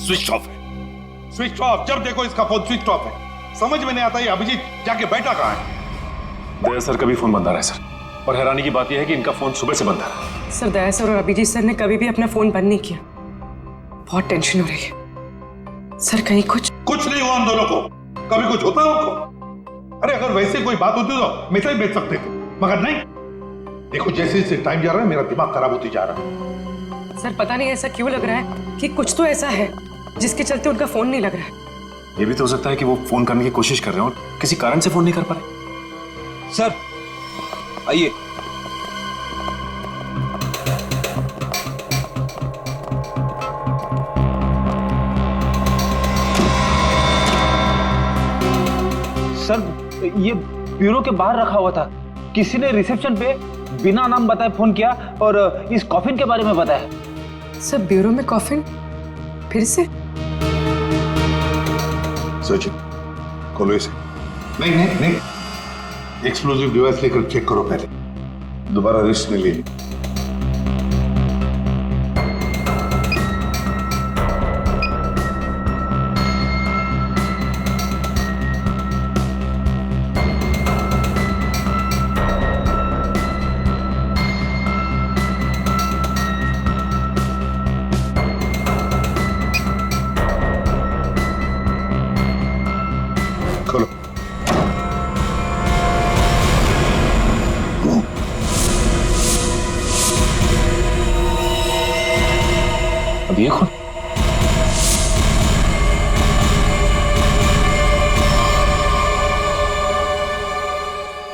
Switch off है। Switch off? जब देखो इसका फोन स्विच ऑफ है। समझ में नहीं आता ये अभिजीत जाके बैठा कहाँ है? दया सर का भी फोन बंद आ रहा है सर, और हैरानी की बात यह है कि इनका फोन सुबह से बंद आ रहा है। सर दया सर और अभिजीत सर ने कभी भी अपना फोन बंद नहीं किया। बहुत टेंशन हो रही है सर, कहीं कुछ नहीं हुआ उन दोनों को। कभी कुछ होता है उनको? अरे अगर वैसे कोई बात होती तो मैसेज भेज सकते थे, मगर नहीं। देखो जैसे जैसे टाइम जा रहा है मेरा दिमाग खराब होती जा रहा है। सर पता नहीं ऐसा क्यों लग रहा है कि कुछ तो ऐसा है जिसके चलते उनका फोन नहीं लग रहा है। ये भी तो हो सकता है कि वो फोन करने की कोशिश कर रहे हैं और किसी कारण से फोन नहीं कर पा रहे। सर आइए। सर ये ब्यूरो के बाहर रखा हुआ था, किसी ने रिसेप्शन पे बिना नाम बताए फोन किया और इस कॉफिन के बारे में बताया। सर ब्यूरो में कॉफिन फिर से? सचिन खोलो इसे। नहीं नहीं नहीं, एक्सप्लोजिव डिवाइस लेकर चेक करो पहले, दोबारा रिस्क नहीं लेनी। खोलो। अब ये कौन?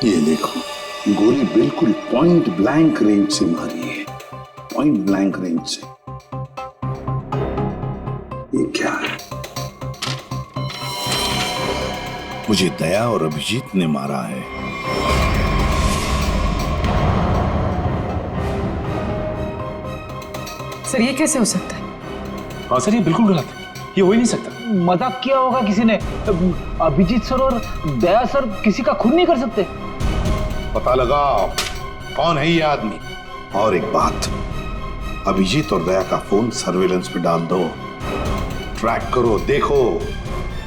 ये देखो, गोली बिल्कुल पॉइंट ब्लैंक रेंज से मारी है, पॉइंट ब्लैंक रेंज से। ये क्या है? मुझे दया और अभिजीत ने मारा है। सर ये कैसे हो सकता है? हाँ सर, ये बिल्कुल गलत है, ये हो ही नहीं सकता। मजाक किया होगा किसी ने। अभिजीत सर और दया सर किसी का खून नहीं कर सकते। पता लगाओ कौन है ये आदमी। और एक बात, अभिजीत और दया का फोन सर्वेलेंस पे डाल दो, ट्रैक करो, देखो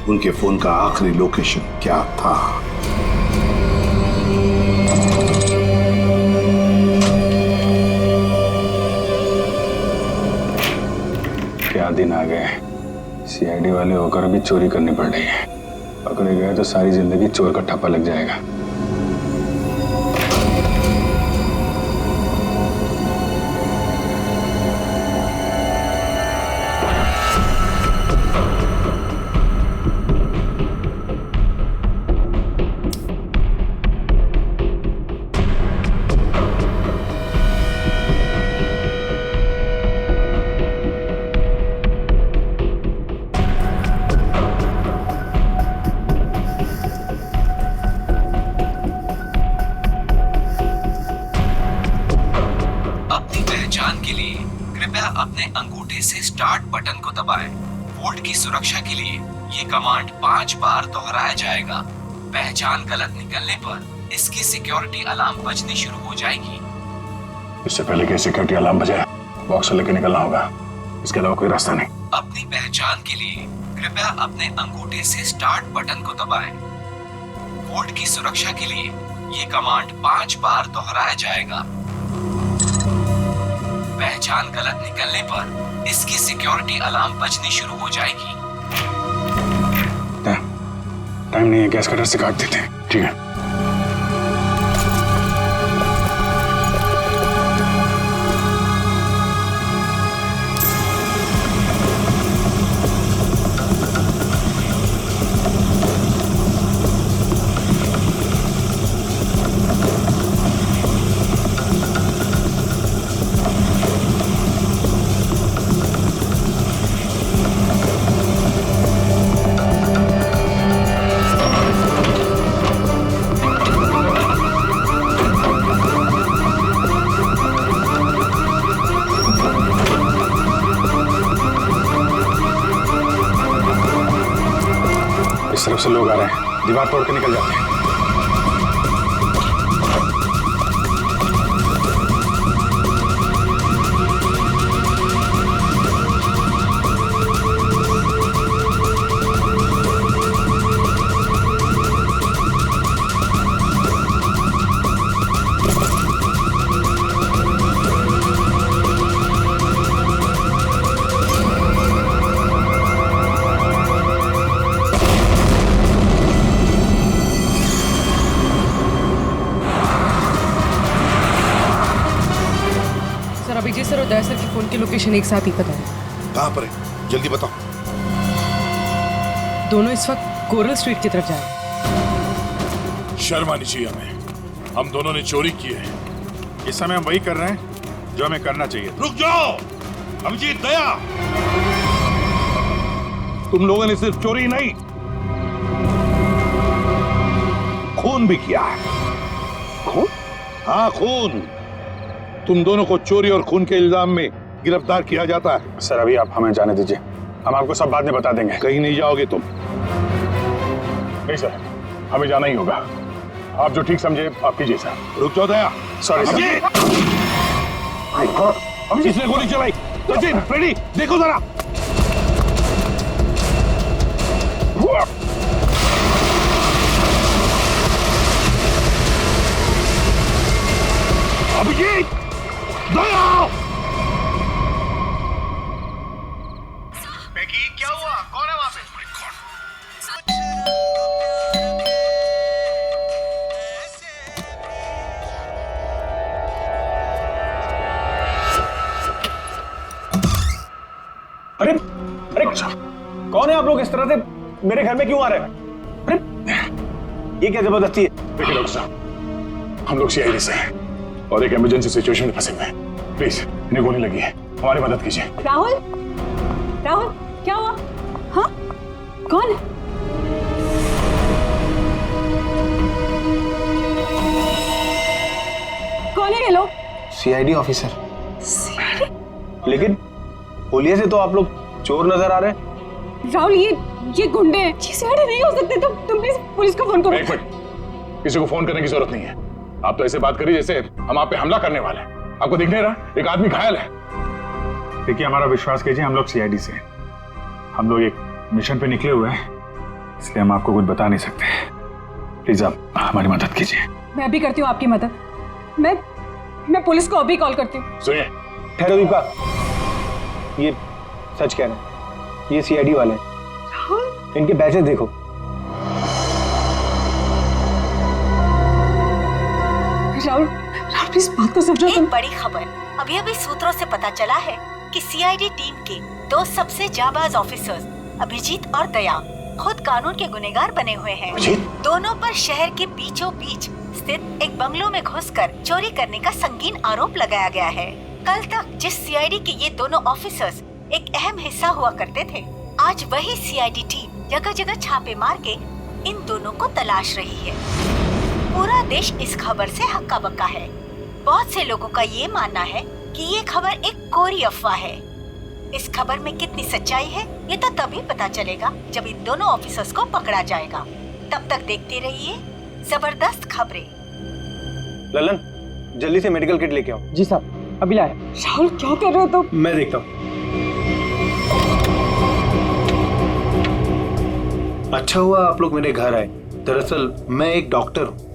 उनके फोन का आखिरी लोकेशन क्या था। क्या दिन आ गए, सीआईडी वाले होकर भी चोरी करनी पड़ रही है। पकड़े गए तो सारी जिंदगी चोर का ठप्पा लग जाएगा। अपने अंगूठे से स्टार्ट बटन को दबाएं। वोल्ट की सुरक्षा के लिए ये कमांड 5 बार दोहराया जाएगा। पहचान गलत निकलने पर इसकी सिक्योरिटी अलार्म बजनी शुरू हो जाएगी। इससे पहले कि सिक्योरिटी अलार्म बजे बॉक्स लेके निकलना होगा, इसके अलावा कोई रास्ता नहीं। अपनी पहचान के लिए कृपया अपने अंगूठे से स्टार्ट बटन को दबाएं। वोल्ट की सुरक्षा के लिए ये कमांड 5 बार दोहराया जाएगा। पहचान गलत निकलने पर इसकी सिक्योरिटी अलार्म बजनी शुरू हो जाएगी। टाइम नहीं है, गैस कटर से काट देते हैं। ठीक है। इस तरफ से लोग आ रहे हैं, दीवार तोड़ के निकल जाते हैं। अभिजीत सर और दया सर की फोन की लोकेशन एक साथ ही पता है। कहाँ पर है, जल्दी बताओ। दोनों इस वक्त कोरल स्ट्रीट की तरफ जा रहे हैं। शर्म आनी चाहिए हमें, हम दोनों ने चोरी की है। इस समय हम वही कर रहे हैं जो हमें करना चाहिए। रुक जाओ अभिजीत, दया, तुम लोगों ने सिर्फ चोरी नहीं, खून भी किया है। खून? हाँ खून। तुम दोनों को चोरी और खून के इल्जाम में गिरफ्तार किया जाता है। सर अभी आप हमें जाने दीजिए, हम आपको सब बाद में बता देंगे। कहीं नहीं जाओगे तुम। नहीं सर, हमें जाना ही होगा। आप जो ठीक समझे आप कीजिए सर। रुक जाओ दया। Sorry sir. किसने गोली चलाई? सचिन, फ्रेडी, देखो जरा। अभिजीत, दया। क्या हुआ? कौन है वहां पे? अरे अरे कौन है आप लोग? इस तरह से मेरे घर में क्यों आ रहे हैं? अरे ये क्या जबरदस्ती है? देखिए डॉक्टर साहब, हम लोग सीआईडी से हैं और एक इमरजेंसी सिचुएशन में फंसे हुए हैं। प्लीज, इन्हें गोली लगी है, हमारी मदद कीजिए। राहुल, राहुल क्या हुआ? हाँ, कौन है? कौन है ये लोग? CID officer. लेकिन पुलिस से तो आप लोग चोर नजर आ रहे हैं। राहुल, ये गुंडे हैं। ये सीआईडी नहीं हो सकते। तुम प्लीज पुलिस को फोन करो। एक मिनट, किसी को फोन करने की जरूरत नहीं है। आप तो ऐसे बात करिए जैसे हम आप पे हमला करने वाले हैं। आपको दिख नहीं रहा एक आदमी घायल है? देखिए हमारा विश्वास कीजिए, हम लोग सीआईडी से हैं। हम लोग एक मिशन पे निकले हुए हैं, इसलिए हम आपको कुछ बता नहीं सकते। प्लीज आप हमारी मदद कीजिए। मैं अभी करती हूँ आपकी मदद। मैं पुलिस को अभी कॉल करती हूँ। सुनिए, ठहरो दीपा, ये सच कह रहे हैं, ये सीआईडी वाले हैं। इनके बैचेस देखो। राहुल प्लीज बात तो समझो तुम। एक बड़ी खबर अभी अभी सूत्रों से पता चला है कि सीआईडी टीम के दो सबसे जाबाज ऑफिसर्स अभिजीत और दया खुद कानून के गुनहगार बने हुए हैं। दोनों पर शहर के बीचों बीच स्थित एक बंगलों में घुसकर चोरी करने का संगीन आरोप लगाया गया है। कल तक जिस सीआईडी के ये दोनों ऑफिसर्स एक अहम हिस्सा हुआ करते थे, आज वही सीआईडी टीम जगह जगह छापे मार के इन दोनों को तलाश रही है। पूरा देश इस खबर से हक्का बक्का है। बहुत से लोगों का ये मानना है कि ये खबर एक कोरी अफवाह है। इस खबर में कितनी सच्चाई है ये तो तभी पता चलेगा जब इन दोनों ऑफिसर्स को पकड़ा जाएगा। तब तक देखते रहिए जबरदस्त खबरें। ललन, जल्दी से मेडिकल किट लेके आओ। जी साहब, अभी लाए। राहुल क्या कर रहे हो तुम? मैं देखता हूँ। अच्छा हुआ आप लोग मेरे घर आए। दरअसल मैं एक डॉक्टर हूँ।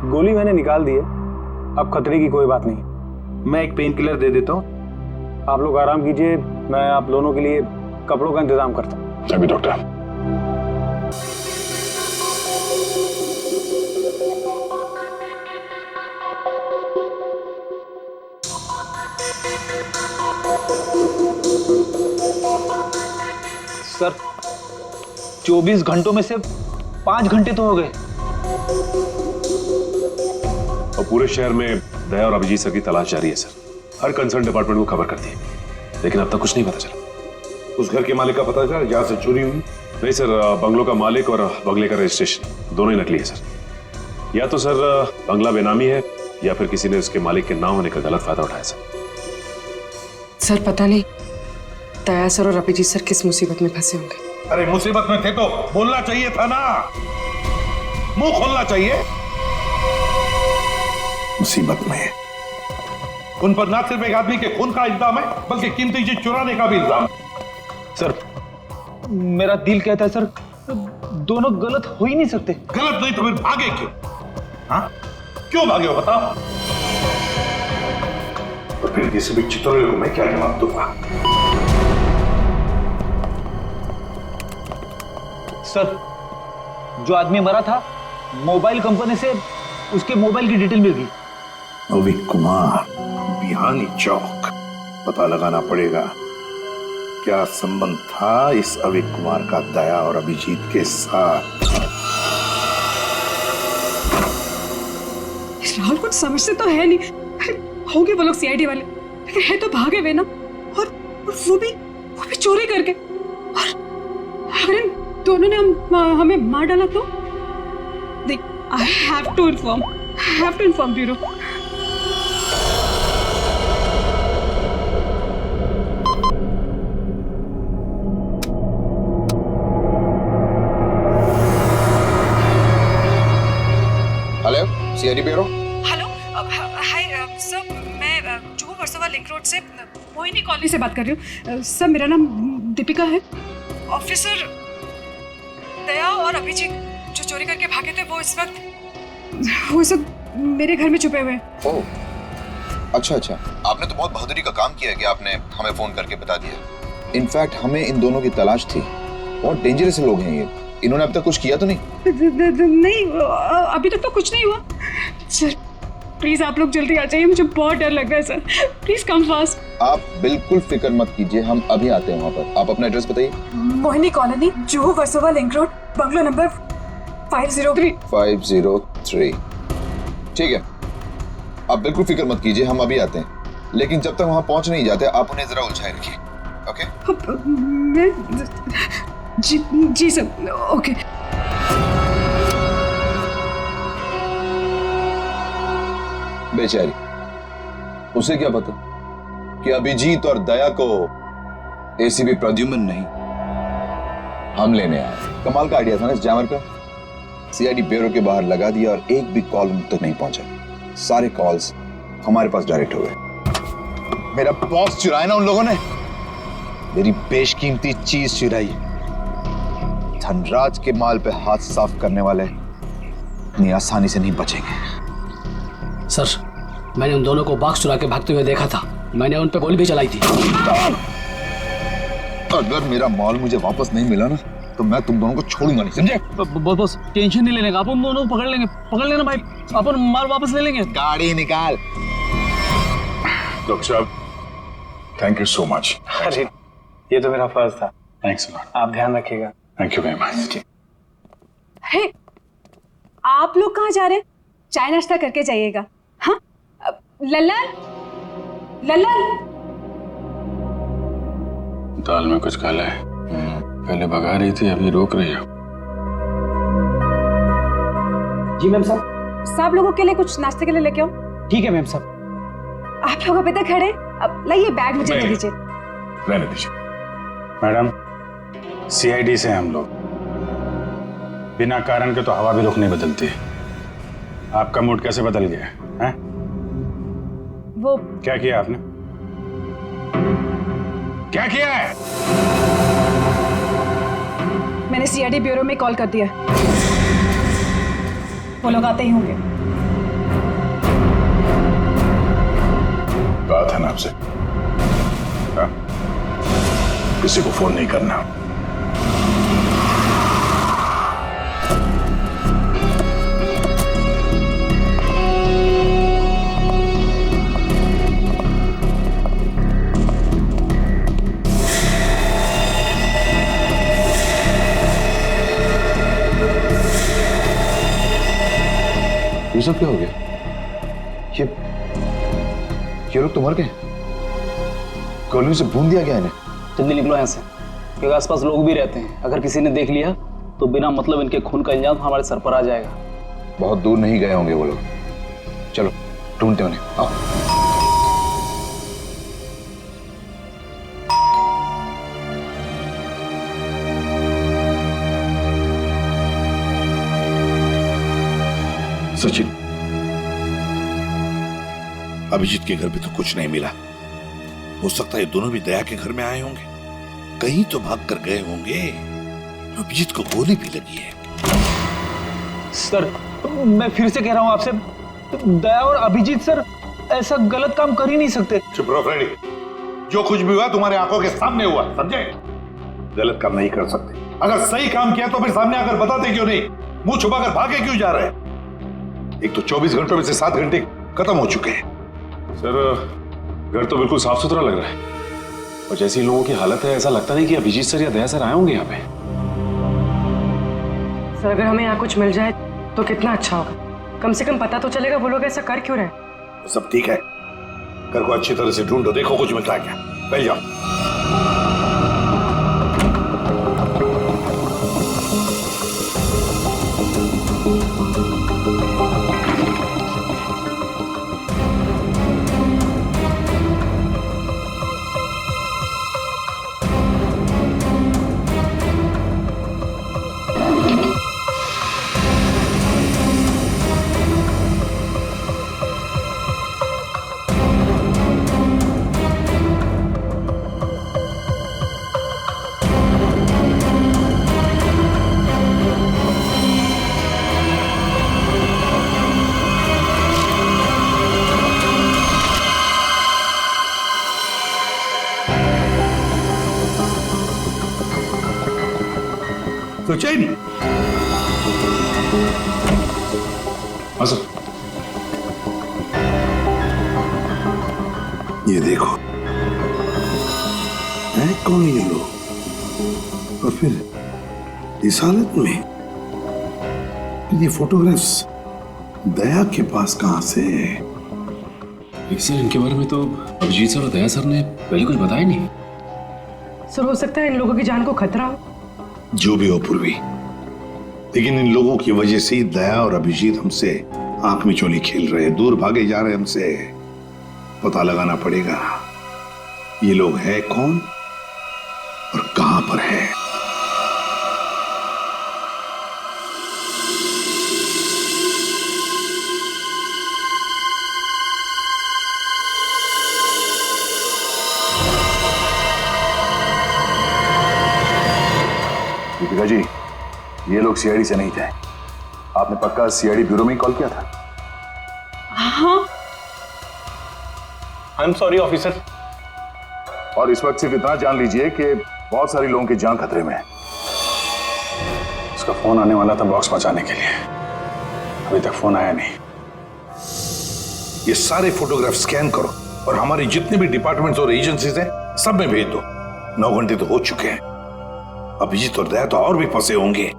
गोली मैंने निकाल दी है, अब खतरे की कोई बात नहीं। मैं एक पेन किलर दे देता हूँ, आप लोग आराम कीजिए। मैं आप दोनों के लिए कपड़ों का इंतजाम करता हूँ। अभी डॉक्टर, सर 24 घंटों में से 5 घंटे तो हो गए। और पूरे शहर में दया और अभिजीत सर की तलाश जारी है सर। हर कंसर्न डिपार्टमेंट को खबर कर दी है, लेकिन अब तक कुछ नहीं पता चला। उस घर के मालिक का पता चला जहां से चोरी हुई? नहीं सर, बंगलों का मालिक और बंगले का रजिस्ट्रेशन दोनों ही नकली है सर। या तो सर बंगला बेनामी है या फिर किसी ने उसके मालिक के ना होने का गलत फायदा उठाया सर पता नहीं दया सर और अभिजीत सर किस मुसीबत में फंसे होंगे। अरे मुसीबत में थे तो बोलना चाहिए था ना, मुंह खोलना चाहिए। मुसीबत में उन पर ना सिर्फ एक आदमी के खून का इल्जाम है बल्कि कीमती चीज चुराने का भी इल्जाम है। सर मेरा दिल कहता है सर, दोनों गलत हो ही नहीं सकते। गलत नहीं तो फिर भागे क्यों? हाँ, क्यों भागे हो बताओ? और फिर किसी भी चितौरे को मैं क्या जवाब दूंगा? सर जो आदमी मरा था, मोबाइल कंपनी से उसके मोबाइल की डिटेल मिल गई। अविक कुमार, बिहानी चौक। पता लगाना पड़ेगा क्या संबंध था इस अविक कुमार का दया और अभिजीत के साथ। राहुल कुछ समझते तो है नहीं। होंगे वो लोग सीआईडी वाले, लेकिन है तो भागे हुए ना, और वो भी चोरी करके। और अगर इन दोनों ने हमें मार डाला तो देख, I have to inform bureau. Hello, CID bureau. Hello, hi sir, मैं जुहू वर्सोवा लिंक रोड से मोहिनी कॉलोनी से बात कर रही हूँ। सर मेरा नाम दीपिका है। ऑफिसर दया और अभिजीत जो चोरी करके भागे थे वो इस वक्त मेरे घर में छुपे हुए हैं। ओह, अच्छा, आपने तो बहुत बहादुरी का काम किया कि आपने हमें फोन करके बता दिया। इनफैक्ट हमें इन दोनों की तलाश थी। बहुत डेंजरस लोग हैं ये। इन्होंने अब तक कुछ किया तो नहीं? नहीं, अभी तक तो कुछ नहीं हुआ। सर प्लीज आप लोग जल्दी आ जाइए, मुझे बहुत डर लग रहा है सर। Please come fast. आप बिल्कुल फिक्र मत कीजिए, हम अभी आते हैं वहाँ पर। आप अपना एड्रेस बताइए। Mohini colony, Juhu Versova link road, bungalow number 503। 503। ठीक है, आप बिल्कुल फिक्र मत कीजिए, हम अभी आते हैं। लेकिन जब तक वहाँ पहुँच नहीं जाते आप उन्हें जरा उलझाए रखिए। ओके? जी सर, ओके। बेचारी, उसे क्या पता कि अभिजीत और दया को एसीपी प्रद्युम्न नहीं, हम लेने आए। कमाल का आइडिया था ना इस जैमर का। सीआईडी ब्यूरो के बाहर लगा दिया और एक भी कॉल उन तक नहीं पहुंचा। सारे कॉल्स हमारे पास डायरेक्ट हो गए। मेरा बॉस चुराया ना उन लोगों ने, मेरी बेशकीमती चीज चुराई। धनराज के माल पे हाथ साफ करने वाले इतनी आसानी से नहीं बचेंगे। सर मैंने उन दोनों को बॉक्स चुरा के भागते हुए देखा था। मैंने उन पे गोली भी चलाई थी। अगर मेरा माल मुझे वापस नहीं मिला ना तो मैं तुम दोनों को छोड़ूंगा नहीं, समझे? बस टेंशन नहीं लेने का, अपन दोनों पकड़ लेना भाई, अपन माल वापस ले लेंगे। गाड़ी निकाल। डॉक्टर साहब, थैंक यू सो मच। अरे ये तो मेरा फर्ज था। Thanks a lot. आप ध्यान रखिएगा। Thank you very much. Hey, आप लोग कहाँ जा रहे हैं? चाय नाश्ता करके जाइएगा। हाँ, लल्लन, दाल में कुछ काला है। पहले भगा रही थी, अभी रोक रही है। जी मैम साहब। सब लोगों के लिए कुछ नाश्ते के लिए लेके आओ। ठीक है मैम साहब। आप लोग अभी तक खड़े, अब लाइए बैग मुझे दे दीजिए। रहने दीजिए। मैडम, सीआईडी से हम लोग बिना कारण के तो हवा भी रुख नहीं बदलती। आपका मूड कैसे बदल गया है? वो क्या किया आपने? क्या किया है? मैंने सीआईडी ब्यूरो में कॉल कर दिया। वो लोग आते ही होंगे। कहा था ना आपसे, हाँ? किसी को फोन नहीं करना। ये सब क्या हो गया? ये लोग तो मर गए। कॉलोनी से भून दिया गया इन्हें। जल्दी निकलो यहाँ से, क्योंकि आसपास लोग भी रहते हैं। अगर किसी ने देख लिया तो बिना मतलब इनके खून का इल्जाम हमारे सर पर आ जाएगा। बहुत दूर नहीं गए होंगे वो लोग। चलो ढूंढते उन्हें, आओ। सचिन, अभिजीत के घर पे तो कुछ नहीं मिला। हो सकता है दोनों भी दया के घर में आए होंगे, कहीं तो भाग कर गए होंगे। अभिजीत को गोली भी लगी है। सर मैं फिर से कह रहा हूं आपसे, दया और अभिजीत सर ऐसा गलत काम कर ही नहीं सकते। चुप रहो फ्रेडी, जो कुछ भी हुआ तुम्हारे आंखों के सामने हुआ, समझे? गलत काम नहीं कर सकते। अगर सही काम किया तो फिर सामने आकर बताते क्यों नहीं? मुंह छुपाकर भागे क्यों जा रहे हैं? एक तो 24 घंटों में से 7 घंटे खत्म हो चुके हैं। सर घर तो बिल्कुल साफ सुथरा लग रहा है, और जैसी लोगों की हालत है ऐसा लगता नहीं कि अभिजीत सर या दया सर आए होंगे यहाँ पे। सर अगर हमें यहाँ कुछ मिल जाए तो कितना अच्छा होगा। कम से कम पता तो चलेगा वो लोग ऐसा कर क्यों रहे। सब ठीक है, घर को अच्छी तरह से ढूंढो, देखो कुछ मिलता है क्या। पहले जाओ। सोचा ही नहीं। हाँ सर। ये देखो, है कौन ये लोग, और फिर इस हालत में ये फोटोग्राफ्स दया के पास कहां से? सर इनके बारे में तो अभिजीत सर और दया सर ने पहले कुछ बताया नहीं। सर हो सकता है इन लोगों की जान को खतरा हो। जो भी हो पूर्वी, लेकिन इन लोगों की वजह से ही दया और अभिजीत हमसे आंख में चोली खेल रहे, दूर भागे जा रहे हमसे। पता लगाना पड़ेगा ये लोग है कौन और कहां पर है। दीपिका जी, ये लोग सीआईडी से नहीं थे। आपने पक्का सीआईडी ब्यूरो में ही कॉल किया था? हाँ। I am sorry officer. और इस वक्त सिर्फ इतना जान लीजिए कि बहुत सारी लोगों की जान खतरे में है। उसका फोन आने वाला था बॉक्स पहुंचाने के लिए, अभी तक फोन आया नहीं। ये सारे फोटोग्राफ स्कैन करो और हमारे जितने भी डिपार्टमेंट्स और एजेंसीज हैं सब में भेज दो। 9 घंटे तो हो चुके हैं, अभिजीत और दया तो और भी फंसे होंगे।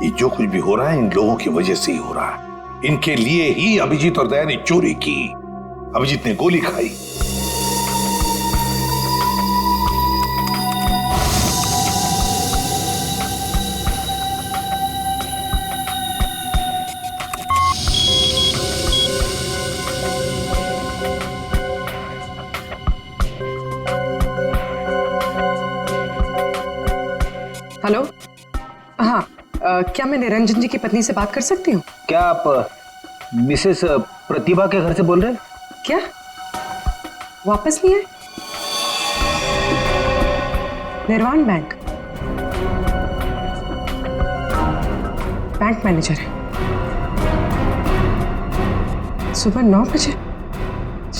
ये जो कुछ भी हो रहा है इन लोगों की वजह से ही हो रहा है। इनके लिए ही अभिजीत और दया ने चोरी की, अभिजीत ने गोली खाई। हेलो, हाँ, क्या मैं निरंजन जी की पत्नी से बात कर सकती हूँ? क्या आप मिसेस प्रतिभा के घर से बोल रहे हैं? क्या वापस नहीं आए? निर्वाण बैंक मैनेजर है, सुबह 9 बजे।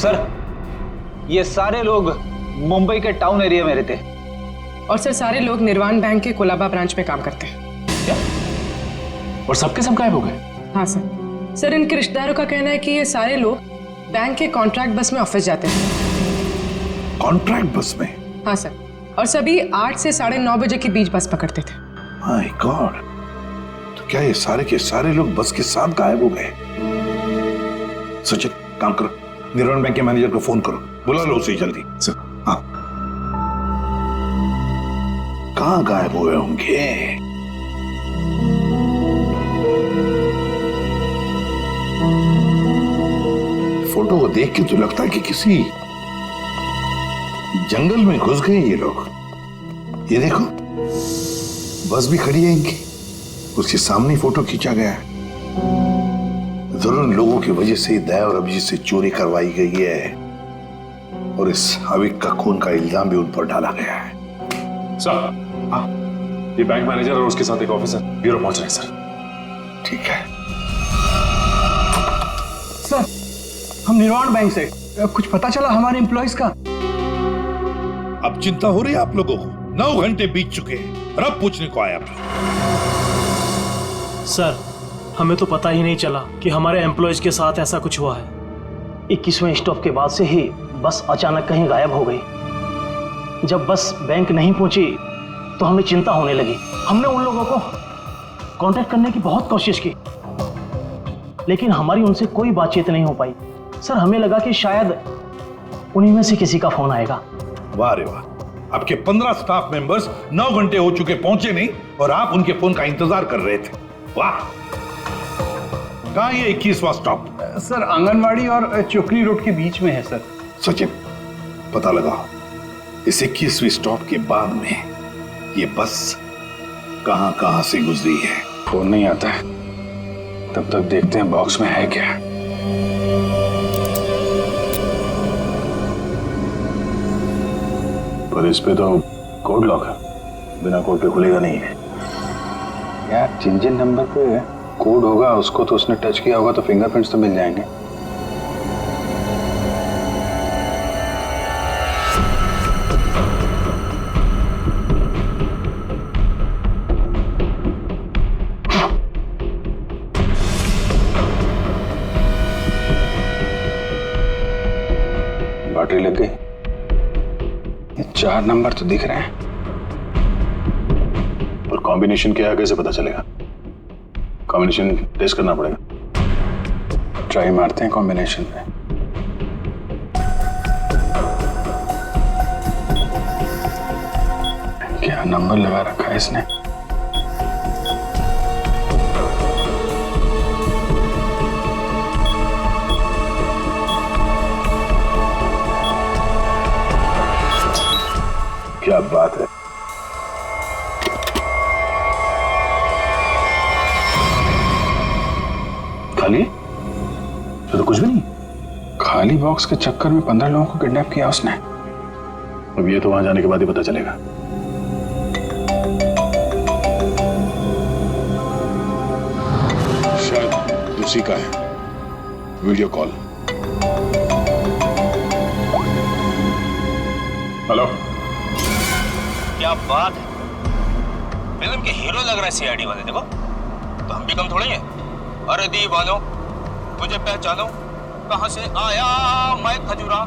सर ये सारे लोग मुंबई के टाउन एरिया में रहते हैं। और सर सारे लोग निर्वाण बैंक के कोलाबा ब्रांच में काम करते हैं। क्या? और सबके सब गायब हो गए? हाँ सर। सर इनके रिश्तेदारों का कहना है कि ये सारे लोग बैंक के कॉन्ट्रैक्ट बस में ऑफिस जाते हैं। कॉन्ट्रैक्ट बस में? हाँ सर, और सभी 8 से 9:30 बजे के बीच बस पकड़ते थे। माय गॉड, तो क्या ये सारे के सारे लोग बस के साथ गायब हो गए? सचिन काम करो, निर्वाण बैंक के मैनेजर को फोन करो, बुला लो उसे जल्दी। हाँ, कहां गायब हुए होंगे? फोटो को देख के तो लगता है कि किसी जंगल में घुस गए ये लोग। ये देखो, बस भी खड़ी है इनकी, उसके सामने फोटो खींचा गया है। जरूर इन लोगों की वजह से ही दया और अभिजीत से चोरी करवाई गई है और इस अविक का खून का इल्जाम भी उन पर डाला गया है। सर, ये बैंक मैनेजर और उसके साथ एक ऑफिसर ब्यूरो पहुंच रहे हैं सर। ठीक है सर, हम निर्वाण बैंक से कुछ पता चला हमारे एम्प्लॉइज का? अब चिंता हो रही है आप लोगों को? 9 घंटे बीत चुके हैं और अब पूछने को आया। सर, हमें तो पता ही नहीं चला कि हमारे एम्प्लॉयज के साथ ऐसा कुछ हुआ है। 21वें स्टॉप के बाद से ही बस अचानक कहीं गायब हो गई। जब बस बैंक नहीं पहुंची तो हमें चिंता होने लगी। हमने उन लोगों को कांटेक्ट करने की बहुत कोशिश की, लेकिन हमारी उनसे कोई बातचीत नहीं हो पाई। सर, हमें लगा कि शायद उन्हीं में से किसी का फोन आएगा। वाह रे वाह, आपके 15 स्टाफ मेंबर्स 9 घंटे हो चुके पहुंचे नहीं और आप उनके फोन का इंतजार कर रहे थे। वाह। कहां ये 21वां स्टॉप? सर, आंगनवाड़ी और चोकरी रोड के बीच में है सर। सचिन, पता लगाओ इस 21वीं स्टॉप के बाद में ये बस कहां कहां से गुजरी है। फोन नहीं आता है, तब तक देखते हैं बॉक्स में है क्या। पर इस पे तो कोड लॉक है, बिना कोड के खुलेगा नहीं है यार। जिन जिन नंबर पे कोड होगा उसको तो उसने टच किया होगा, तो फिंगरप्रिंट्स तो मिल जाएंगे। बैटरी लग गई। 4 नंबर तो दिख रहे हैं, और कॉम्बिनेशन क्या है कैसे पता चलेगा? कॉम्बिनेशन टेस्ट करना पड़ेगा। ट्राई मारते हैं कॉम्बिनेशन पे। क्या नंबर लगा रखा है इसने? क्या बात है। खाली तो कुछ भी नहीं। खाली बॉक्स के चक्कर में 15 लोगों को किडनैप किया उसने। अब ये तो वहां जाने के बाद ही पता चलेगा। शायद उसी का है। Video call. हेलो, क्या बात है, फिल्म के हीरो लग रहा है सीआईडी वाले। देखो तो हम भी कम थोड़े हैं। अरे दीवानो, मुझे पहचानो, कहां से आया मैं खजूरा।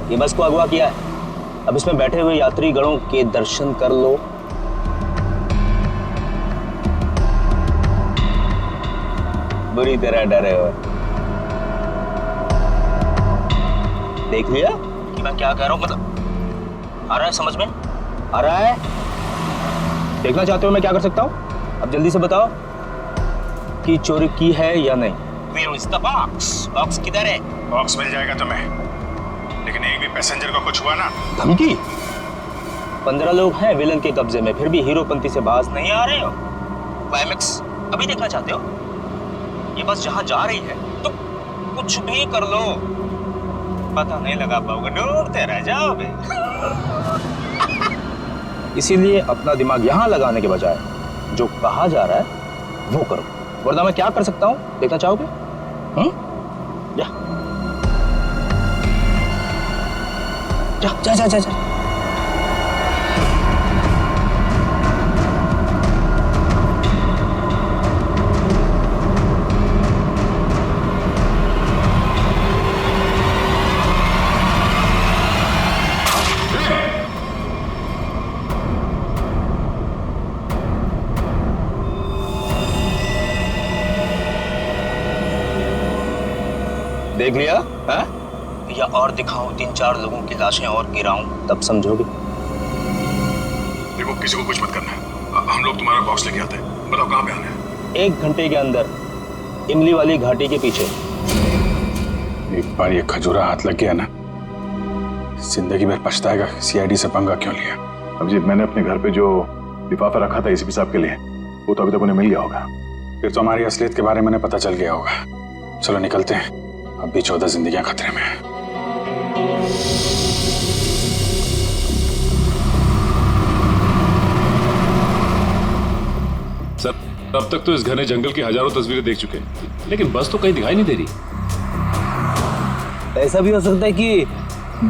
ये बस को अगवा किया है, अब इसमें बैठे हुए यात्री गणों के दर्शन कर लो। बुरी तरह डरे हो। देख लिया कि मैं क्या कह रहा हूं? मतलब आ रहा है समझ में? आ रहा है? देखना चाहते हो मैं क्या कर सकता हूं? अब जल्दी से बताओ कि चोरी की है या नहीं। Where is the box? Box किधर है? बॉक्स मिल जाएगा तुम्हें, लेकिन एक भी पैसेंजर को कुछ हुआ ना। धमकी? 15 लोग हैं विलन के कब्जे में, फिर भी हीरोपंती से बाज नहीं आ रहे हो। क्लाइमेक्स अभी देखना चाहते हो? ये बस जहां जा रही है तो कुछ भी कर लो, पता नहीं लगा पाओगे, ढूंढते रह जाओगे। इसीलिए अपना दिमाग यहाँ लगाने के बजाय जो कहा जा रहा है वो करो, वरना मैं क्या कर सकता हूँ देखना चाहोगे? जा जा जा जा जा। देख लिया है? या और दिखाऊं 3-4 लोगों की लाशें और गिराऊं, तब समझोगे। देखो किसी को कुछ मत करना, हम लोग तुम्हारा बॉक्स लेके आते हैं। बताओ कहाँ पे आना है? 1 घंटे के अंदर इमली वाली घाटी के पीछे। एक बार ये खजूरा हाथ लग गया ना, जिंदगी भर पछताएगा सीआईडी से पंगा क्यों लिया। अभिजीत, मैंने अपने घर पे जो लिफाफा रखा था एसीपी साहब के लिए, वो तो अभी तक उन्हें मिल गया होगा। फिर तो हमारी असलियत के बारे में पता चल गया होगा। चलो निकलते हैं, अब भी 14 जिंदगियां खतरे में हैं। सर, अब तक तो इस घने जंगल की हजारों तस्वीरें देख चुके हैं, लेकिन बस तो कहीं दिखाई नहीं दे रही। ऐसा भी हो सकता है कि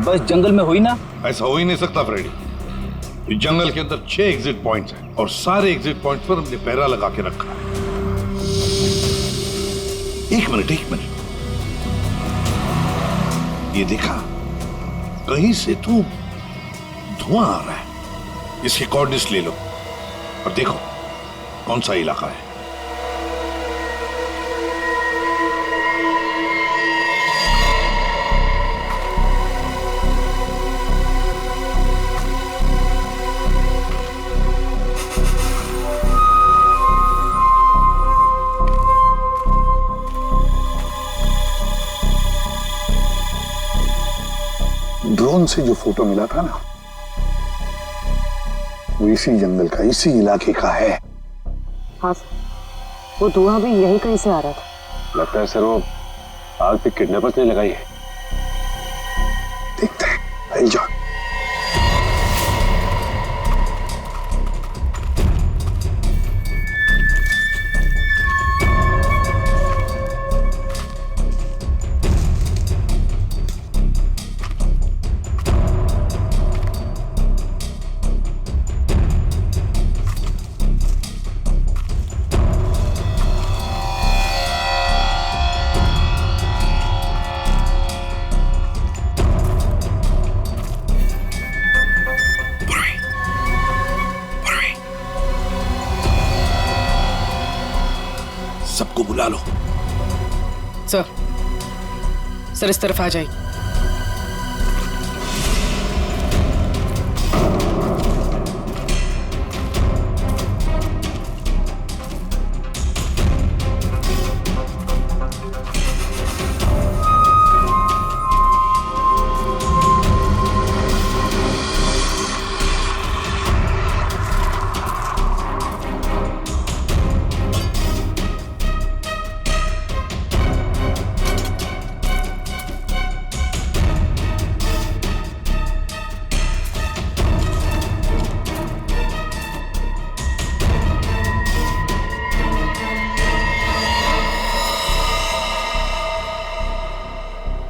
बस जंगल में हुई ना। ऐसा हो ही नहीं सकता फ्रेडी। इस जंगल के अंदर 6 एग्जिट पॉइंट्स हैं और सारे एग्जिट पॉइंट्स पर हमने पहरा लगा के रखा है। एक मिनट ये देखा, कहीं से तो धुआं आ रहा है। इसके कोऑर्डिनेट्स ले लो और देखो कौन सा इलाका है। ड्रोन से जो फोटो मिला था ना, वो इसी जंगल का, इसी इलाके का है। हाँ सर, वो धुआं भी यहीं कहीं से आ रहा था। लगता है सर वो आग पे किडनैपर्स ने लगाई है। देखते हैं, आई जाओ। सबको बुला लो। सर इस तरफ आ जाइए।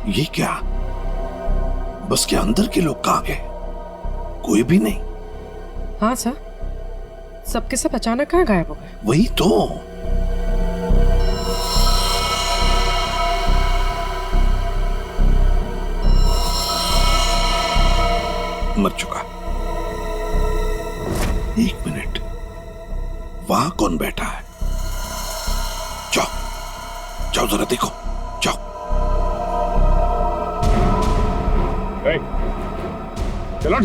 ये क्या? बस के अंदर के लोग कहां गए? कोई भी नहीं। हाँ सर, सबके सब अचानक कहाँ गायब हो गए? वही तो। मर चुका। एक मिनट, वहां कौन बैठा है? जाओ जाओ जरा देखो, जाओ। चलो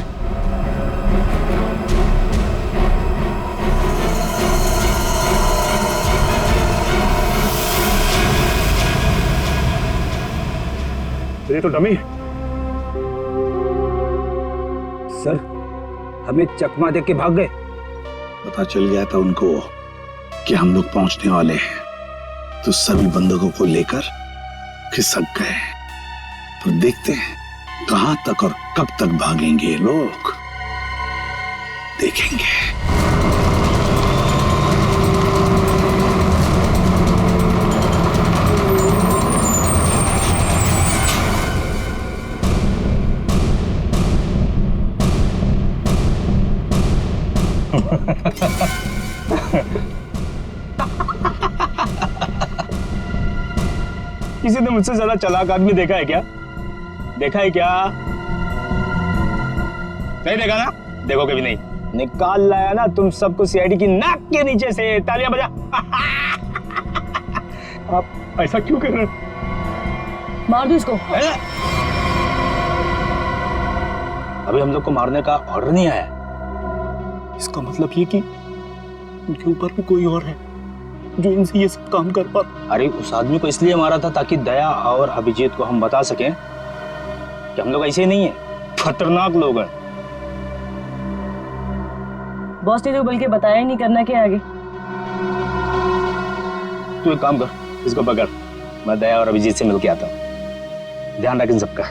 ये तो डमी। सर, हमें चकमा देख के भाग गए। पता चल गया था उनको कि हम लोग पहुंचने वाले हैं, तो सभी बंदूकों को लेकर खिसक गए। तो देखते हैं कहां तक और कब तक भागेंगे ये लोग, देखेंगे। किसी ने मुझसे ज्यादा चालाक आदमी देखा है क्या? देखा है क्या? नहीं देखा ना? देखोगे भी नहीं। निकाल लाया ना तुम सबको सीआईडी की नाक के नीचे से। तालियां बजा। आप ऐसा क्यों कर रहे हो? मार दो इसको। अभी हम लोग को मारने का ऑर्डर नहीं आया। इसका मतलब ये कि उनके ऊपर भी कोई और है जो इनसे ये सब काम कर पा। अरे उस आदमी को इसलिए मारा था ताकि दया और अभिजीत को हम बता सकें कि हम लोग ऐसे नहीं है, खतरनाक लोग हैं। बॉस ने तो बल्कि बताया ही नहीं करना के आगे। तू एक काम कर, इसको पकड़, मैं दया और अभिजीत से मिलके आता हूँ। ध्यान रख इन सबका।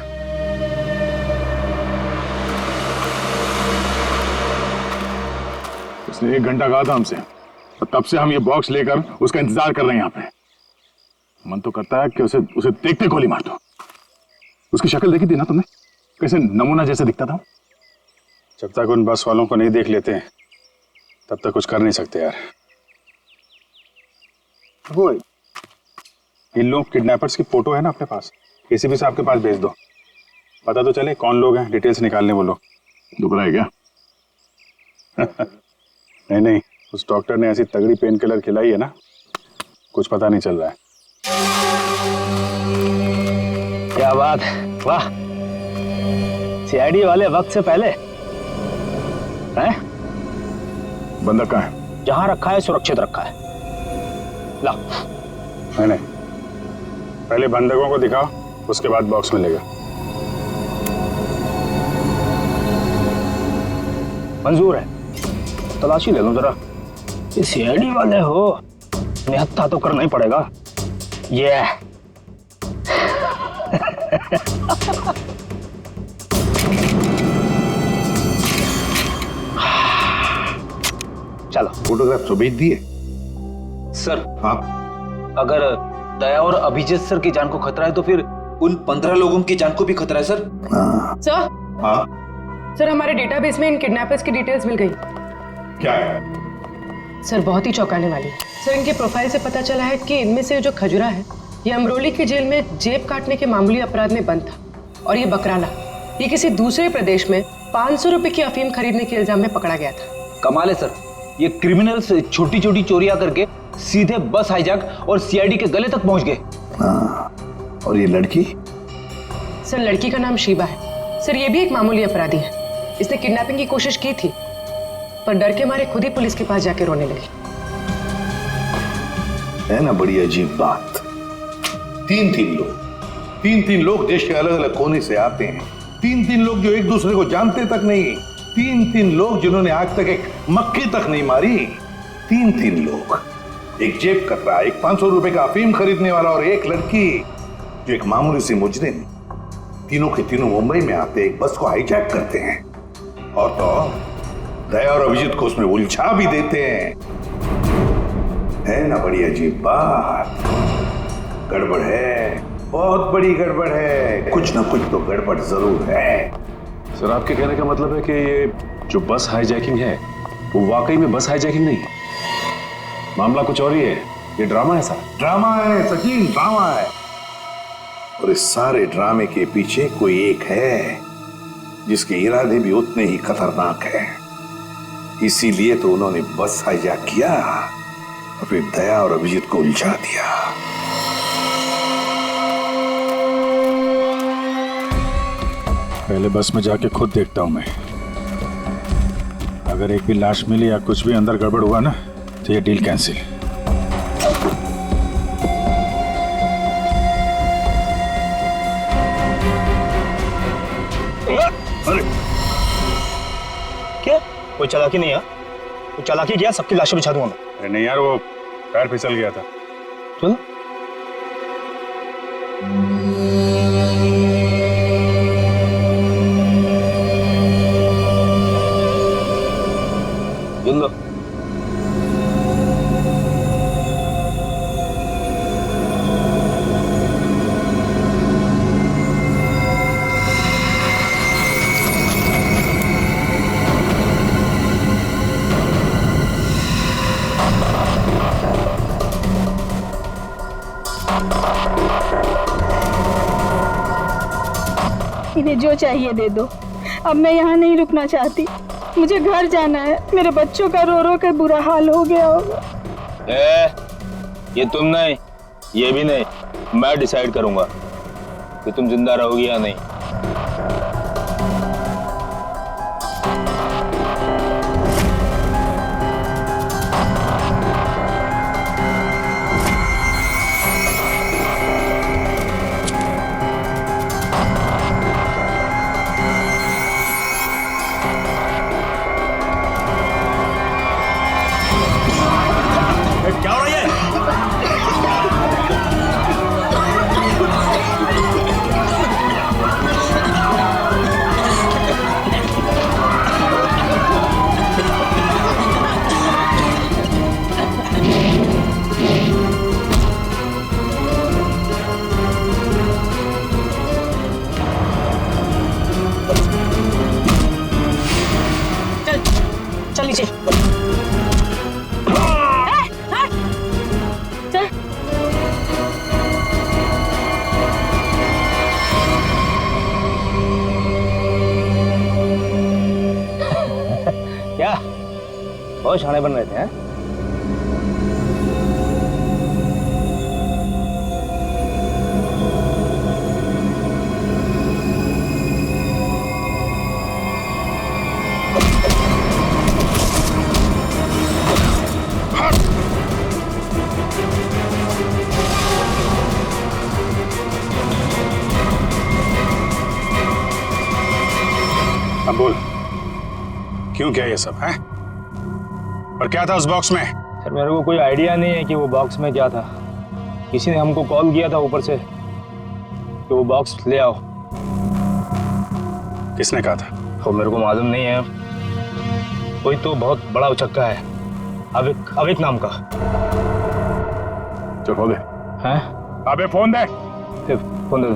उसने 1 घंटा कहा था हमसे और तब से हम ये बॉक्स लेकर उसका इंतजार कर रहे हैं यहाँ पे। मन तो करता है कि उसे देखते गोली मार दो। उसकी शक्ल देखी थी ना तुमने, कैसे नमूना जैसे दिखता था। जब तक उन बस वालों को नहीं देख लेते हैं तब तक कुछ कर नहीं सकते यार। वो इन लोग किडनैपर्स की फोटो है ना अपने पास, एसीपी साहब के पास भेज दो, पता तो चले कौन लोग हैं, डिटेल्स निकालने वो लोग। दुख रहा है क्या? नहीं नहीं, उस डॉक्टर ने ऐसी तगड़ी पेन किलर खिलाई है ना, कुछ पता नहीं चल रहा है। क्या बात, वाह, सीआईडी वाले वक्त से पहले हैं? बंदा कहाँ है? जहां रखा है सुरक्षित रखा है। ला। नहीं, पहले बंधकों को दिखाओ, उसके बाद बॉक्स मिलेगा। मंजूर है, तलाशी ले लो जरा। ये सीआईडी वाले हो, निहत्था तो करना ही पड़ेगा। ये चलो, फोटोग्राफ तो भेज दिए सर। हाँ, अगर दया और अभिजीत सर की जान को खतरा है तो फिर उन 15 लोगों की जान को भी खतरा है सर। सर, हाँ, सर हमारे डेटाबेस में इन किडनैपर्स की डिटेल्स मिल गई। क्या है? सर बहुत ही चौंकाने वाली। सर इनके प्रोफाइल से पता चला है कि इनमें से जो खजुरा है ये अमरोली की जेल में जेब काटने के मामूली अपराध में बंद था, और ये बकराला ये किसी दूसरे प्रदेश में 500 रुपए की अफीम खरीदने के इल्जाम में पकड़ा गया था। कमाल है सर, ये क्रिमिनल्स छोटी छोटी चोरियां करके सीधे बस हाईजैक और सीआईडी के गले तक पहुंच गए। और ये लड़की? सर लड़की का नाम शीबा है। सर ये भी एक मामूली अपराधी है। इसने किडनैपिंग की कोशिश की थी पर डर के मारे खुद ही पुलिस के पास जाके रोने लगी। है ना बड़ी अजीब बात। तीन लोग देश के अलग अलग कोने से आते हैं। तीन लोग जो एक दूसरे को जानते तक नहीं। तीन लोग जिन्होंने आज तक एक मक्खी तक नहीं मारी। तीन लोग, एक जेब कतरा, एक 500 रुपए का अफीम खरीदने वाला और एक लड़की जो एक मामूली सी मुजरिम। तीनों के तीनों मुंबई में आते एक बस को हाईजैक करते हैं और तो दया और अभिजीत को उसमें उलझा भी देते हैं। है ना बड़ी अजीब बात। गड़बड़ है, बहुत बड़ी गड़बड़ है। कुछ ना कुछ तो गड़बड़ जरूर है। सर आपके कहने का मतलब है कि ये जो बस हाईजैकिंग है वो वाकई में बस हाईजैकिंग नहीं, मामला कुछ और ही है। ये ड्रामा है सर। ड्रामा है सचिन, ड्रामा है। और इस सारे ड्रामे के पीछे कोई एक है जिसके इरादे भी उतने ही खतरनाक हैं। इसीलिए तो उन्होंने बस हाईजैक किया और फिर दया और अभिजीत को उलझा दिया। पहले बस में जाके खुद देखता हूं मैं। अगर एक भी लाश मिली या कुछ भी अंदर गड़बड़ हुआ ना तो ये डील कैंसिल। अरे क्या, कोई चालाकी नहीं है? कोई चालाकी किया, सबकी लाशें बिछा दूंगा मैं। अरे नहीं यार, वो पैर फिसल गया था। चलो लो। इन्हें जो चाहिए दे दो। अब मैं यहाँ नहीं रुकना चाहती। मुझे घर जाना है। मेरे बच्चों का रो रो कर बुरा हाल हो गया होगा। ये तुम नहीं, ये भी नहीं, मैं डिसाइड करूंगा कि तुम जिंदा रहोगी या नहीं। क्या हो रहा है? बहुत शाणे बन रहे थे हैं? अब बोल, क्यों किया ये सब है? और क्या था उस बॉक्स में? सर मेरे को कोई आइडिया नहीं है कि वो बॉक्स में क्या था। किसी ने हमको कॉल किया था ऊपर से कि वो बॉक्स ले आओ। किसने कहा था? वो मेरे को मालूम नहीं है। कोई तो बहुत बड़ा उचक्का है, अविक नाम का। चल फोन दे। हैं? अबे फोन दे। फोन दे दो।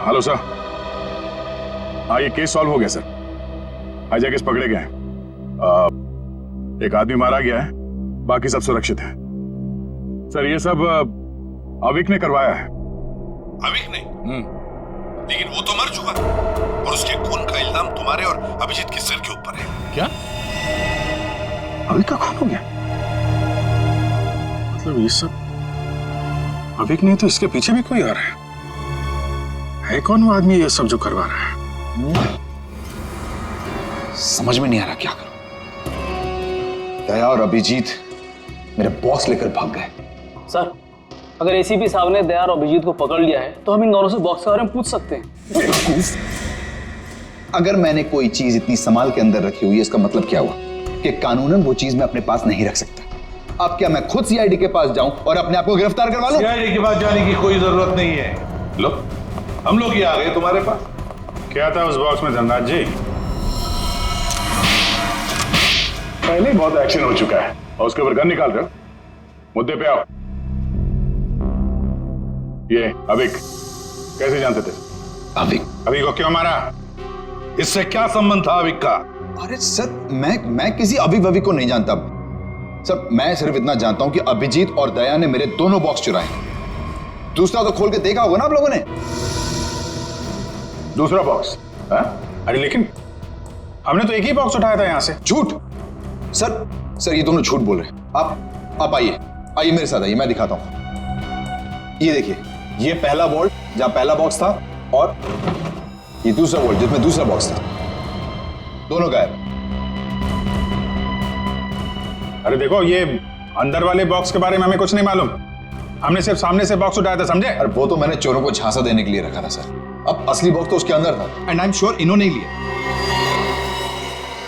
Hello sir. हाँ ये केस सॉल्व हो गया सर। हाईजैकर्स पकड़े गए हैं। एक आदमी मारा गया है, बाकी सब सुरक्षित है। सर ये सब अविक ने करवाया है। अविक ने? लेकिन वो तो मर चुका और उसके खून का इल्जाम तुम्हारे और अभिजीत के सिर के ऊपर है। क्या? अविक का खून हो गया? मतलब ये सब अविक नहीं तो इसके पीछे भी कोई और है कौन वो आदमी ये सब जो करवा रहा है? समझ में नहीं आ रहा क्या करूं। दया और अभिजीत मेरे बॉक्स लेकर भाग गए। सर अगर एसीपी साहब ने दया और अभिजीत को पकड़ लिया है तो हम इन दोनों से बॉक्स के बारे में पूछ सकते हैं। अगर मैंने कोई चीज इतनी संभाल के अंदर रखी हुई है, इसका मतलब क्या हुआ कि कानूनन वो चीज मैं अपने पास नहीं रख सकता। अब क्या मैं खुद सीआईडी के पास जाऊं और अपने आप को गिरफ्तार करवा लूं? सीआईडी के पास जाने की कोई जरूरत नहीं है। लो हम लोग ही आ गए तुम्हारे पास। क्या था उस बॉक्स में धनराज जी? पहले बहुत एक्शन हो चुका है और उसके ऊपर गन निकाल रहे हो। मुद्दे पे आओ। ये अविक कैसे जानते थे? अविक को क्यों मारा? इससे क्या संबंध था अविक का? अरे सर मैं किसी अविक को नहीं जानता सर। मैं सिर्फ इतना जानता हूं कि अभिजीत और दया ने मेरे दोनों बॉक्स चुराए। दूसरा तो खोल के देखा होगा ना आप लोगों ने। दूसरा बॉक्स? अरे लेकिन हमने तो एक ही बॉक्स उठाया था यहां से। झूठ सर ये दोनों झूठ बोल रहे हैं। आप आइए मेरे साथ आइए, मैं दिखाता हूं। ये देखिए, ये पहला वॉल्ट जहां पहला बॉक्स था और ये दूसरा वॉल्ट जिसमें दूसरा बॉक्स था, दोनों गायब। अरे देखो, ये अंदर वाले बॉक्स के बारे में हमें कुछ नहीं मालूम। हमने सिर्फ सामने से बॉक्स उठाया था, समझे? अरे वो तो मैंने चोरों को झांसा देने के लिए रखा था सर। अब असली बॉक्स तो उसके अंदर था एंड आई एम श्योर इन्होंने ही लिया।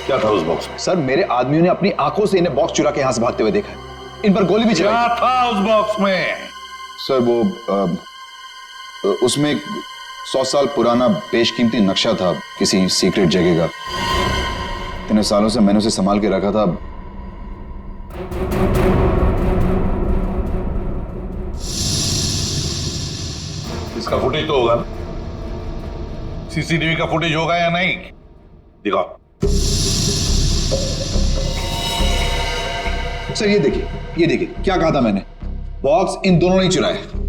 क्या था उस बॉक्स में? सर मेरे आदमियों ने अपनी आंखों से इन्हें बॉक्स चुरा के यहां से भागते हुए देखा है। इन पर गोली भी चलाई। क्या था उस बॉक्स में? सर वो उसमें 100 साल पुराना बेशकीमती नक्शा था किसी सीक्रेट जगह का। इतने सालों से मैंने उसे संभाल के रखा था। इसका फुटेज तो होगा ना? सीसीटीवी का फुटेज होगा या नहीं? दिखाओ। सर ये देखिए क्या कहा था मैंने। बॉक्स इन दोनों ने चुराया।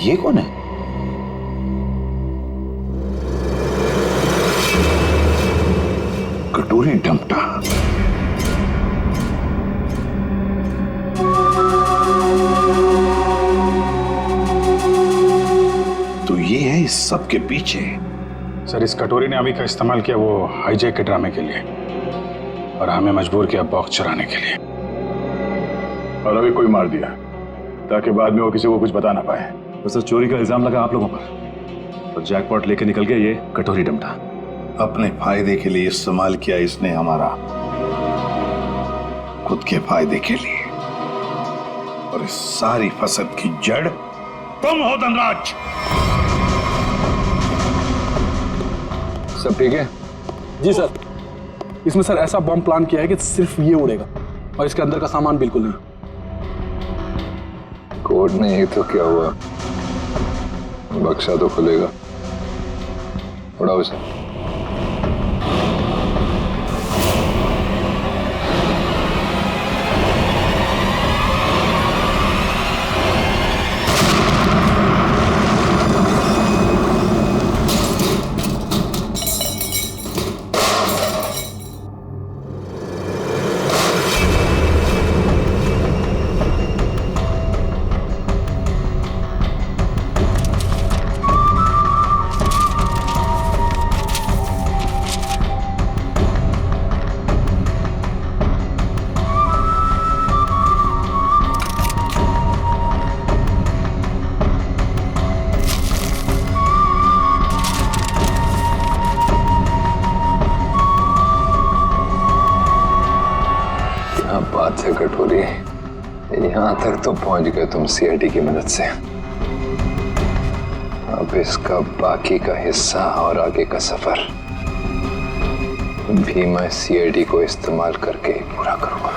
ये कौन है? कटोरी डमटा। तो ये है इस सब के पीछे। सर इस कटोरी ने अभी का इस्तेमाल किया वो हाईजैक के ड्रामे के लिए और हमें मजबूर किया बॉक्स चुराने के लिए। और अभी कोई मार दिया ताकि बाद में वो किसी को कुछ बता ना पाए। तो सर चोरी का इल्जाम लगा आप लोगों पर और जैकपॉट लेके निकल गया ये कटोरी डमटा। अपने फायदे के लिए इस्तेमाल किया इसने हमारा, खुद के फायदे के लिए। और इस सारी फसद की जड़ तुम हो धनराज। सब ठीक है? जी सर। इसमें सर ऐसा बॉम्ब प्लान किया है कि सिर्फ ये उड़ेगा और इसके अंदर का सामान बिल्कुल नहीं। कोड नहीं तो क्या हुआ, बक्सा तो खुलेगा। उड़ाओ इसे। बात है कटोरी, यहां तक तो पहुंच गए तुम सीआईडी की मदद से। अब इसका बाकी का हिस्सा और आगे का सफर भी मैं सीआईडी को इस्तेमाल करके पूरा करूंगा।